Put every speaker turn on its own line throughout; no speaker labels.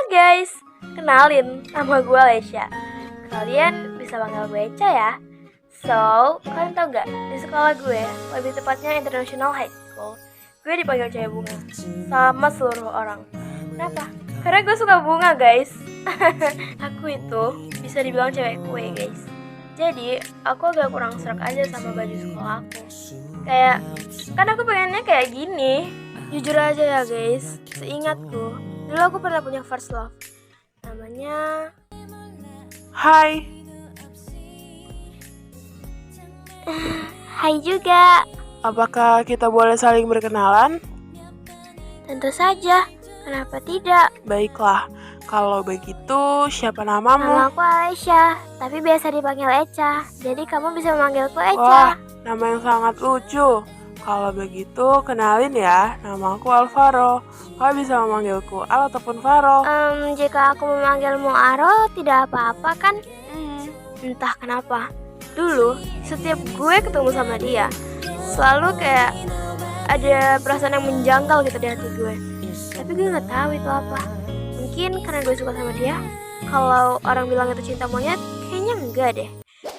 guys, kenalin, nama gue Lesha. Kalian bisa panggil gue Echa ya. So, kalian tau gak, di sekolah gue, lebih tepatnya International High School, gue dipanggil cewek bunga sama seluruh orang. Kenapa? Karena gue suka bunga guys. Aku itu bisa dibilang cewek kue guys. Jadi, aku agak kurang serak aja sama baju sekolah aku. Kayak, kan aku pengennya kayak gini. Jujur aja ya guys, seingatku, dulu aku pernah punya first love. Namanya...
Hai,
Hai juga.
apakah kita boleh saling berkenalan?
Tentu saja, kenapa tidak?
Baiklah, kalau begitu siapa namamu?
Nama aku Alesha, tapi biasa dipanggil Echa. Jadi kamu bisa memanggilku
Wah,
Echa.
nama yang sangat lucu. Kalau begitu, kenalin ya, namaku Alvaro. Kau bisa memanggilku Al ataupun Faro.
Jika aku memanggilmu Aro, tidak apa-apa kan? Entah kenapa. Dulu, setiap gue ketemu sama dia, selalu kayak ada perasaan yang menjangkal gitu di hati gue. Tapi gue nggak tahu itu apa. Mungkin karena gue suka sama dia. Kalau orang bilang itu cinta monyet, kayaknya enggak deh.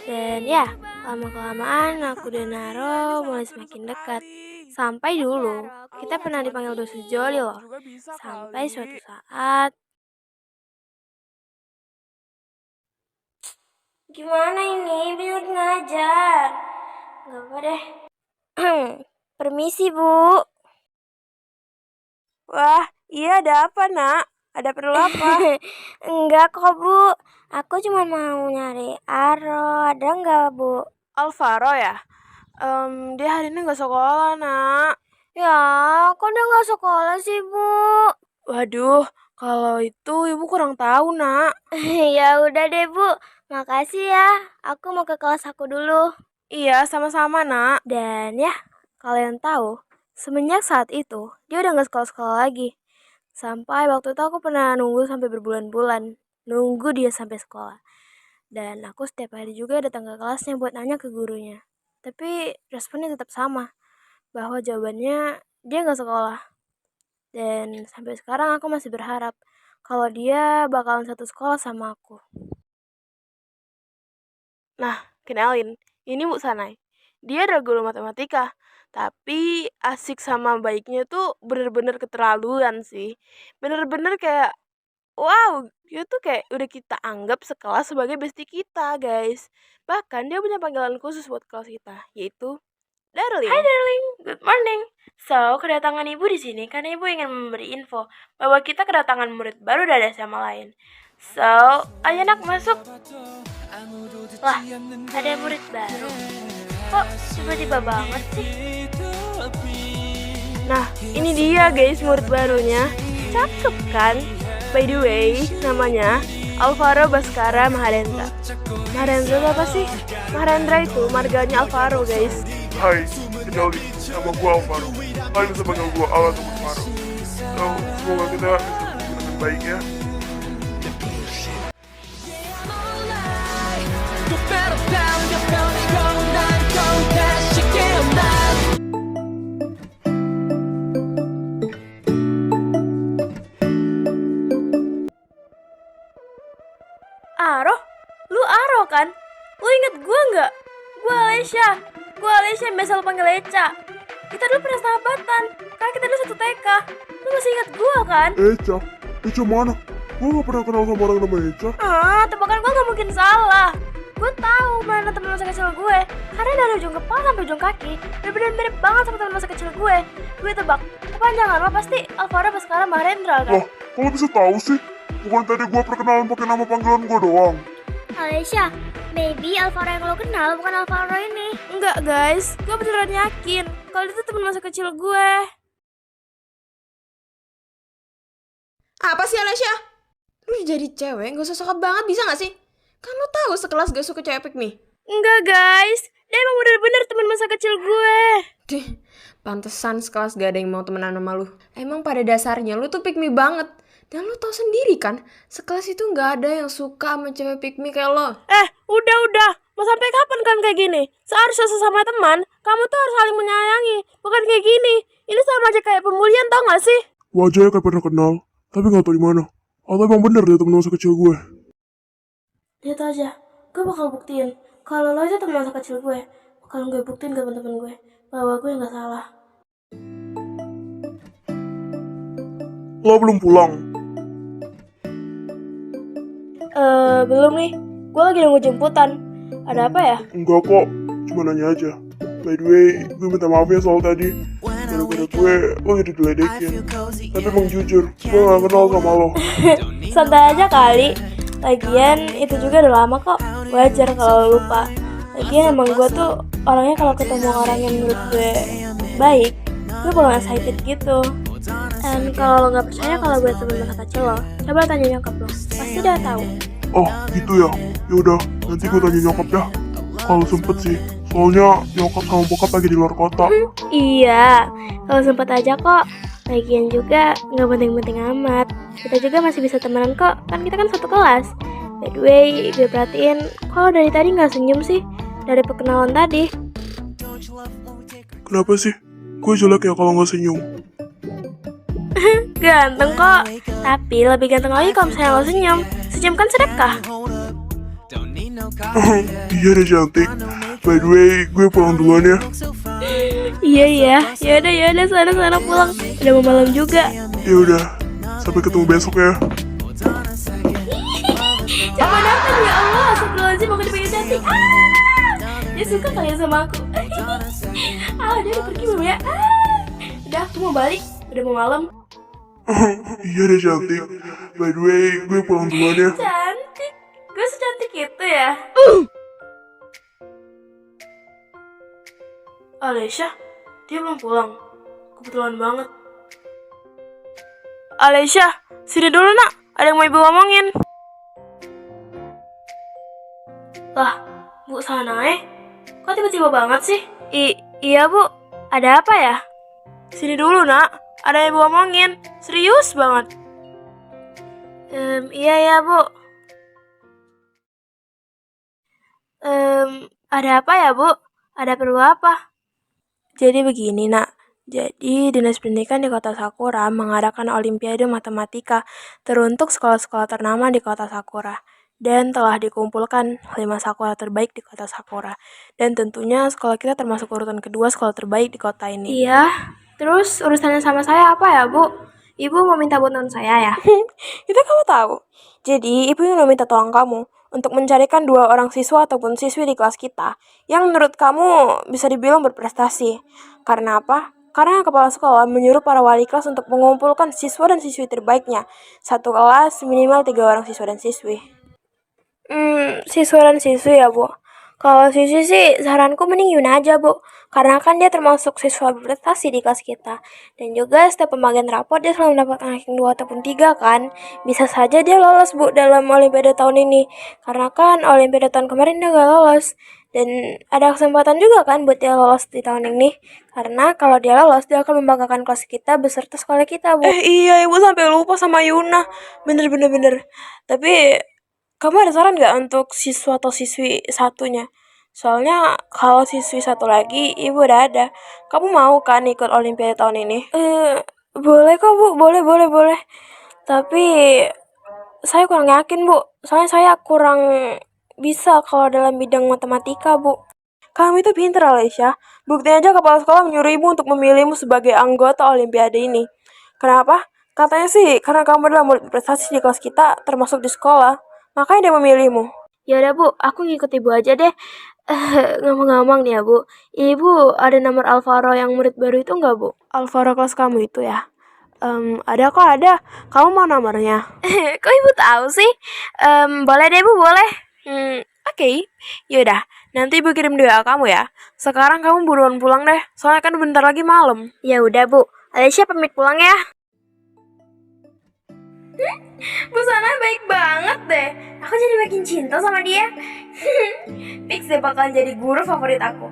Dan ya, lama-kelamaan aku dan Aro mulai semakin dekat. Sampai dulu, kita pernah dipanggil Dosu Joli loh. Sampai suatu saat... Gimana ini? Bisa ngajar? Gak apa deh. Permisi, Bu.
Wah, iya ada apa nak? Ada perlu apa?
Enggak kok, Bu. Aku cuma mau nyari Aro. Ada enggak, Bu?
Alvaro ya? Dia hari ini gak sekolah nak.
Ya, kok dia nggak sekolah sih, Bu?
Waduh, kalau itu ibu kurang tahu nak.
Ya udah deh, Bu. Makasih ya. Aku mau ke kelas aku dulu.
Iya, sama-sama nak.
Dan ya, kalian tahu, semenjak saat itu, dia udah nggak sekolah-sekolah lagi. Sampai waktu itu aku pernah nunggu sampai berbulan-bulan. Nunggu dia sampai sekolah. Dan aku setiap hari juga datang ke kelasnya buat nanya ke gurunya. Tapi responnya tetap sama. Bahwa jawabannya dia nggak sekolah. Dan sampai sekarang aku masih berharap kalau dia bakalan satu sekolah sama aku.
Nah, kenalin, ini Bu Sanai. Dia adalah guru matematika, tapi asik sama baiknya tuh bener-bener keterlaluan sih. Bener-bener kayak, wow, dia tuh kayak udah kita anggap sekelas sebagai bestie kita, guys. Bahkan dia punya panggilan khusus buat kelas kita, yaitu Darling.
Hai darling, good morning. So, kedatangan ibu di sini karena ibu ingin memberi info bahwa kita kedatangan murid baru dari SMA lain. So, ayo nak masuk. Wah, ada murid baru. Kok tiba-tiba banget sih?
Nah, ini dia guys murid barunya. Cakep kan? By the way, namanya Alvaro Baskara Maharendra. Maharendra itu apa sih? Maharendra itu marganya Alvaro guys.
Hai, kenalin, nama gue Alvaro. Kalian bisa panggil gue Al ataupun Faro. So, semoga kita bisa dengan baik ya.
Aro? Lu Aro kan? Lu inget gue nggak? Gue Alesha. Gue Alesha yang biasa lu panggil Echa. Kita dulu pernah sahabatan, karena kita dulu satu TK. Lu masih inget gue kan?
Echa mana? Gue gak pernah kenal sama orang namanya Echa.
Tebakan gue gak mungkin salah. Gue tahu mana teman masa kecil gue. Karena dari ujung kepala sampai ujung kaki, bener-bener mirip banget sama teman masa kecil gue. Gue tebak, kepanjangan lo pasti Alvaro Baskara Maharendra kan?
Wah, kalau bisa tahu sih? Bukan tadi gue perkenalan pakai nama panggilan gue doang.
Alesha, maybe Alvaro yang lo kenal bukan Alvaro ini.
Enggak guys, gue beneran yakin kalau itu teman masa kecil gue.
Apa sih Alesha? Lu jadi cewek gak usah sokap banget bisa gak sih? Kan lu tahu sekelas gak suka cewek pick me.
Enggak guys, dia emang bener-bener teman masa kecil gue.
Dih, pantesan sekelas gak ada yang mau temenan sama lu. Emang pada dasarnya lu tuh pick me banget. Dan lu tau sendiri kan, sekelas itu gak ada yang suka sama cewek pick me kayak lo.
Udah, mau sampai kapan kan kayak gini? Seharusnya sesama teman, kamu tuh harus saling menyayangi, bukan kayak gini. Ini sama aja kayak pembulian tau gak sih?
Wajahnya kayak pernah kenal, tapi gak tahu di mana. Atau emang bener dia temen masa kecil gue?
Lihat aja, gue bakal buktiin kalau lo itu teman masa kecil gue. Bakal gue buktiin ke temen-temen gue bahwa gue nggak salah.
Lo belum pulang?
Belum nih. Gue lagi nunggu jemputan. Ada apa ya?
Enggak kok, cuma nanya aja. By the way, gue minta maaf ya soal tadi. Gara-gara gue, lo jadi diledekin. Tapi emang jujur, gue gak kenal sama lo.
Santai aja kali. Lagian itu juga udah lama kok. Wajar kalau lo lupa. Lagian emang gue tuh orangnya kalau ketemu orang yang menurut gue baik, gue bakal excited gitu. Dan kalau lo nggak percaya kalau gue temen masa kecil lo, coba tanya nyokap lo. Pasti udah tahu.
Oh, gitu ya? Yaudah, nanti gue tanya nyokap ya. Kalau sempet sih, soalnya nyokap sama bokap lagi di luar kota.
Iya, kalau sempat aja kok. Lagian juga nggak penting-penting amat. Kita juga masih bisa temenan kok. Kan kita kan satu kelas. By the way, gue perhatiin, kok dari tadi nggak senyum sih? Dari perkenalan tadi.
Kenapa sih? Gue jelek ya kalau nggak senyum.
Ganteng kok. Tapi lebih ganteng lagi kalau misalnya lo senyum. Senyum kan sedekah.
Iya deh cantik. By the way, gue pulang duluan ya.
Iya. Yaudah, sana pulang. Udah mau malam juga.
Ya udah, sampai ketemu besok ya.
Jangan apa ya Allah, astagfirullahaladzim, aku dipanggil cantik. Dia suka kalian sama aku. Dia udah pergi belum ya? Udah, aku mau balik. Udah mau malam.
Iya deh cantik. By the way, gue pulang duluan ya.
Cantik. Gue secantik itu ya. Alesya, dia belum pulang. Kebetulan banget.
Alesya, sini dulu nak, ada yang mau ibu ngomongin.
Lah, Bu Sanae, kok tiba-tiba banget sih? Iya Bu, ada apa ya?
Sini dulu nak, ada yang ibu ngomongin, serius banget.
Iya ya Bu. Ada apa ya Bu? Ada perlu apa?
Jadi begini nak, jadi Dinas Pendidikan di Kota Sakura mengadakan Olimpiade Matematika teruntuk sekolah-sekolah ternama di Kota Sakura. Dan telah dikumpulkan 5 sekolah terbaik di Kota Sakura. Dan tentunya sekolah kita termasuk urutan kedua sekolah terbaik di kota ini.
Iya, terus urusannya sama saya apa ya Bu? Ibu mau minta bantuan saya ya?
Itu kamu tahu. Jadi ibu ingin meminta tolong kamu untuk mencarikan 2 orang siswa ataupun siswi di kelas kita yang menurut kamu bisa dibilang berprestasi. Karena apa? Karena kepala sekolah menyuruh para wali kelas untuk mengumpulkan siswa dan siswi terbaiknya. Satu kelas minimal 3 orang siswa dan siswi.
Siswa dan siswi ya Bu. Kalau siswi sih saranku mending Yuna aja Bu. Karena kan dia termasuk siswa berprestasi di kelas kita. Dan juga setiap pembagian rapor dia selalu mendapatkan ranking 2 ataupun 3 kan. Bisa saja dia lolos Bu dalam Olimpiade tahun ini. Karena kan Olimpiade tahun kemarin dia gak lolos. Dan ada kesempatan juga kan buat dia lolos di tahun ini. Karena kalau dia lolos dia akan membanggakan kelas kita beserta sekolah kita Bu.
Iya ibu sampai lupa sama Yuna. Bener. Tapi kamu ada saran gak untuk siswa atau siswi satunya? Soalnya kalau siswi satu lagi, ibu udah ada. Kamu mau kan ikut Olimpiade tahun ini?
Boleh kok Bu, boleh. Tapi saya kurang yakin Bu. Soalnya saya kurang bisa kalau dalam bidang matematika Bu.
Kamu itu pinter Alesya. Buktinya aja kepala sekolah menyuruh ibu untuk memilihmu sebagai anggota Olimpiade ini. Kenapa? Katanya sih karena kamu adalah murid berprestasi di kelas kita, termasuk di sekolah. Makanya dia memilihmu.
Yaudah Bu, aku ngikut Ibu aja deh. Ngomong-ngomong nih ya Bu, Ibu ada nomor Alvaro yang murid baru itu nggak Bu?
Alvaro kelas kamu itu ya? Ada kok ada. Kamu mau nomornya?
Kok Ibu tahu sih? Boleh deh Bu, boleh.
Oke. Yaudah, nanti Ibu kirim WA kamu ya. Sekarang kamu buruan pulang deh, soalnya kan bentar lagi malam.
Ya udah Bu, Alesya pamit pulang ya. Bu Sana baik banget deh. Aku jadi makin cinta sama dia. Fix deh bakalan jadi guru favorit aku.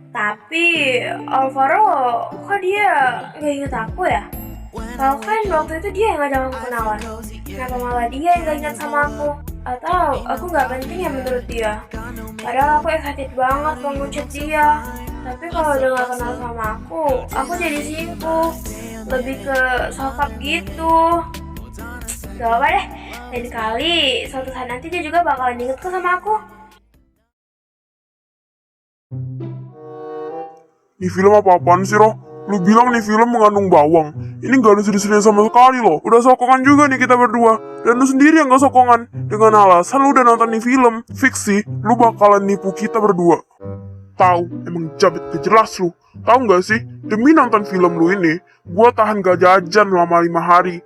Tapi Alvaro, kok dia gak inget aku ya? Kalau kan waktu itu dia yang ngajak aku kenalan. Kenapa malah dia yang gak ingat sama aku? Atau aku gak penting ya menurut dia? Padahal aku excited banget mau ngechat dia. Tapi kalau udah gak kenal sama aku jadi singkup. Lebih ke sokap gitu. Gak apa deh, lain kali suatu saat nanti dia juga bakalan inget kok sama aku.
Ini film apa-apaan sih, Roh? Lu bilang nih film mengandung bawang. Ini gak ada sedih-sedih sama sekali loh. Udah sokongan juga nih kita berdua. Dan lu sendiri yang gak sokongan. Dengan alasan lu udah nonton nih film. Fix sih, lu bakalan nipu kita berdua. Tahu, emang jabit kejelas lu. Tahu gak sih, demi nonton film lu ini, gua tahan gak jajan selama 5 hari.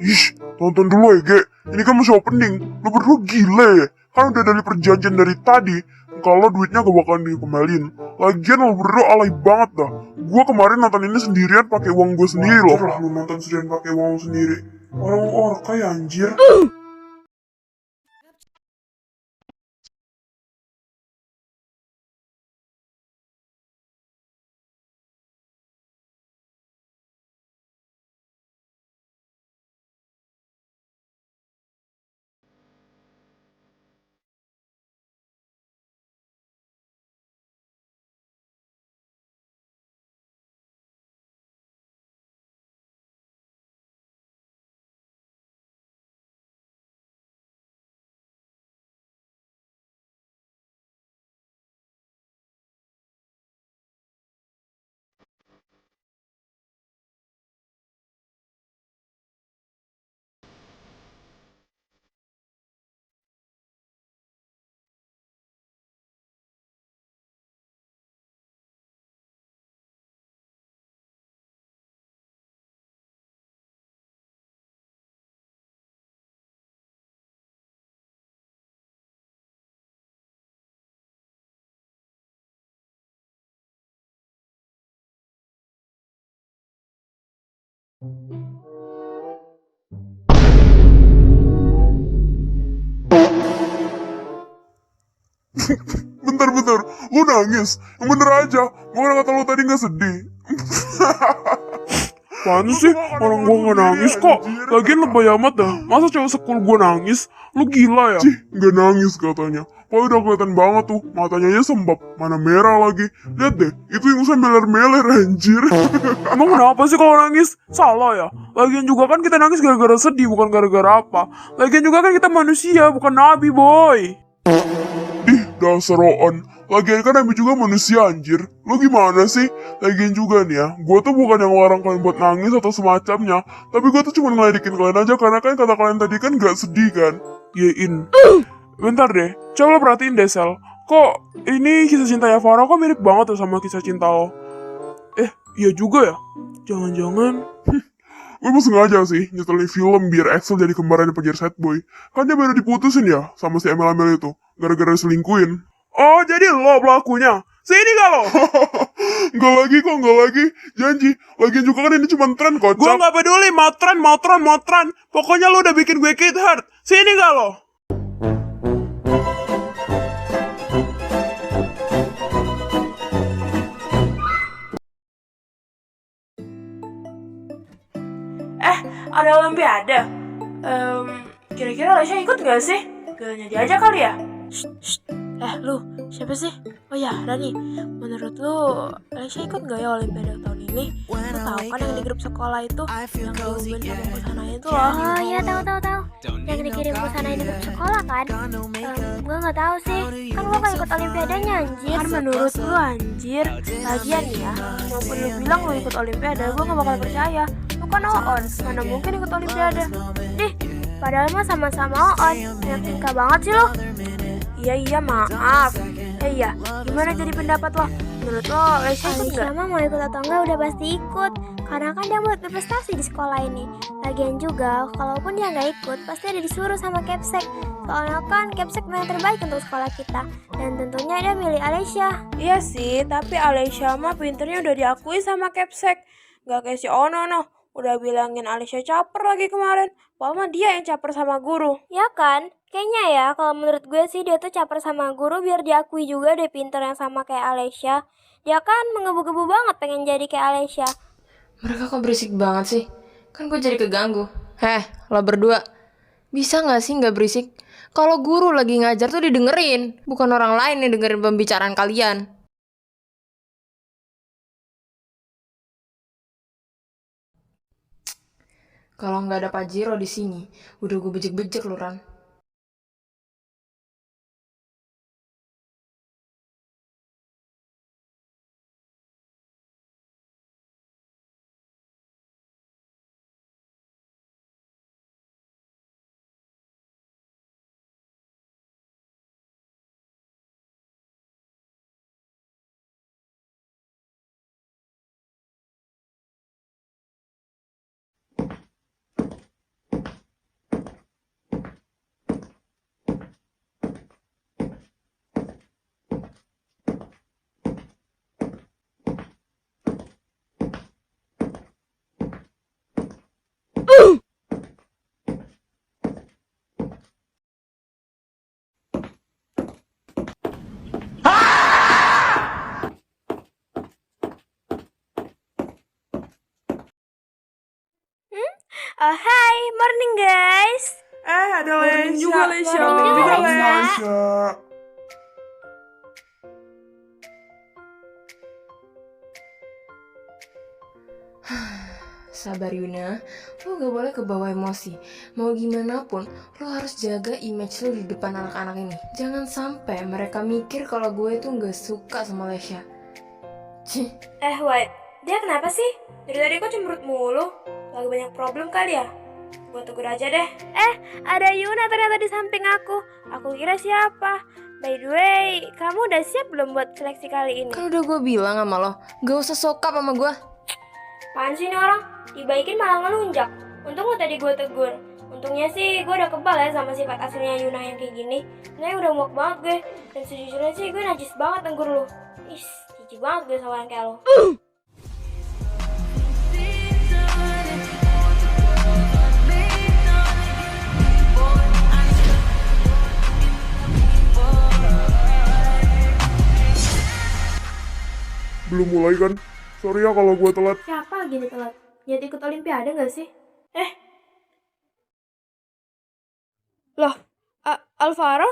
Ih, tonton dulu ya, Ge. Ini kan masih opening. Lu berdua gila ya. Kan udah dari perjanjian dari tadi, kalau duitnya gak bakalan dikembaliin. Lagian lu berdua alay banget dah. Gua kemarin nonton ini sendirian pakai uang gua sendiri loh. Lah lu nonton sendirian pakai uang sendiri. Orang kaya anjir. Bentar, lu nangis? Yang bener aja, bukan kata lu tadi gak sedih. Apaan sih? Orang gua gak nangis kok. Lagian lebay amat dah. Masa cowok sekul gua nangis? Lu gila ya? Cih, gak nangis katanya. Padahal udah kelihatan banget tuh. Matanya aja sembab. Mana merah lagi. Lihat deh, itu ingusan meler-meler anjir. Emang kenapa sih kalau nangis? Salah ya? Lagian juga kan kita nangis gara-gara sedih, bukan gara-gara apa. Lagian juga kan kita manusia, bukan nabi boy. Ih, dasar roon. Lagian kan Nabi juga manusia anjir. Lu gimana sih? Lagian juga nih ya, gue tuh bukan yang larang kalian buat nangis atau semacamnya. Tapi gue tuh cuma ngeledekin kalian aja karena kan kata kalian tadi kan gak sedih kan? Yein. Bentar deh, coba lo perhatiin deh Sel. Kok ini kisah cintanya Farah kok mirip banget tuh sama kisah cinta lo? Iya juga ya? Jangan-jangan... Gue emang sengaja sih nyetelin film biar Axel jadi kembarannya penjara sad boy. Kan dia baru diputusin ya sama si Amel itu. Gara-gara selingkuhin. Oh, jadi lo pelakunya? Sini gak lo? Gak lagi. Janji. Lagian juga kan ini cuma tren kocak. Gue gak peduli, mau tren. Pokoknya lo udah bikin gue kid hurt. Sini gak lo? Ada olimpiade. Kira-kira Lesha ikut gak sih? Gilanya dia aja kali ya? Lu, siapa sih? Oh ya, Rani, menurut lu Lesha ikut gak ya olimpiade tahun ini? Lu tahu kan yang di grup sekolah itu yang diumumin sama pesananya itu loh.
Oh iya, tahu. Yang dikirim pesanan di grup sekolah kan? Gue nggak tahu sih. Kan gue gak ikut olimpiadanya anjir.
Kan menurut lu anjir. Lagian nih ya, walaupun lu bilang lu ikut olimpiade, gue gak bakal percaya. Lu kan Oon, mana mungkin ikut olimpiade.
Dih, padahal mah sama-sama on. Yang tingkah banget sih lo.
Iya, maaf. Iya, gimana jadi pendapat lo? Menurut lo, Lesha ikut
Alisha
gak?
mah mau ikut atau enggak udah pasti ikut. Karena kan dia buat berprestasi di sekolah ini. Lagian juga, kalaupun dia nggak ikut, pasti ada disuruh sama Capsek. Soalnya kan Capsek yang terbaik untuk sekolah kita. Dan tentunya dia milih Alisha.
Iya sih, tapi Alisha mah pinternya udah diakui sama Capsek. Gak kayak si Ono no. Udah bilangin Alisha caper lagi kemarin. Padahal mah dia yang caper sama guru.
Ya kan? Kayaknya ya, kalau menurut gue sih dia tuh caper sama guru biar diakui juga deh pinter yang sama kayak Alisha. Dia kan menggebu-gebu banget pengen jadi kayak Alisha.
Mereka kok berisik banget sih? Kan gue jadi keganggu. Lo berdua. Bisa gak sih gak berisik? Kalau guru lagi ngajar tuh didengerin. Bukan orang lain yang dengerin pembicaraan kalian. Kalau nggak ada Pajero di sini, udah gue bejek-bejek lu, Ran.
Oh, hai, morning guys.
Ada Lesya juga, Lesya.
Morning juga, Lesya.
Lesya.
Sabar Yuna, lo gak boleh kebawa emosi. Mau gimana pun, lo harus jaga image lo di depan anak-anak ini. Jangan sampai mereka mikir kalau gue tuh gak suka sama Lesya. Cih,
White, dia kenapa sih? Dari tadi kok cemberut mulu? Lagi banyak problem kali ya? Gue tegur aja deh. Ada Yuna ternyata di samping aku. Aku kira siapa? By the way, kamu udah siap belum buat seleksi kali ini?
kan udah gue bilang sama lo, gak usah sokap sama gue.
Apaan sih ini orang? Dibaikin malah ngelunjak. Untung lo tadi gue tegur. Untungnya sih gue udah kebal ya sama sifat aslinya Yuna yang kayak gini. Sebenernya udah muak banget gue. Dan sejujurnya sih gue najis banget nenggur lo. Jijik banget gue sama yang kayak lo.
Belum mulai kan? Sorry ya kalau gue telat.
Siapa lagi nih telat? Niat ikut olimpiade gak sih?
Loh, Alvaro?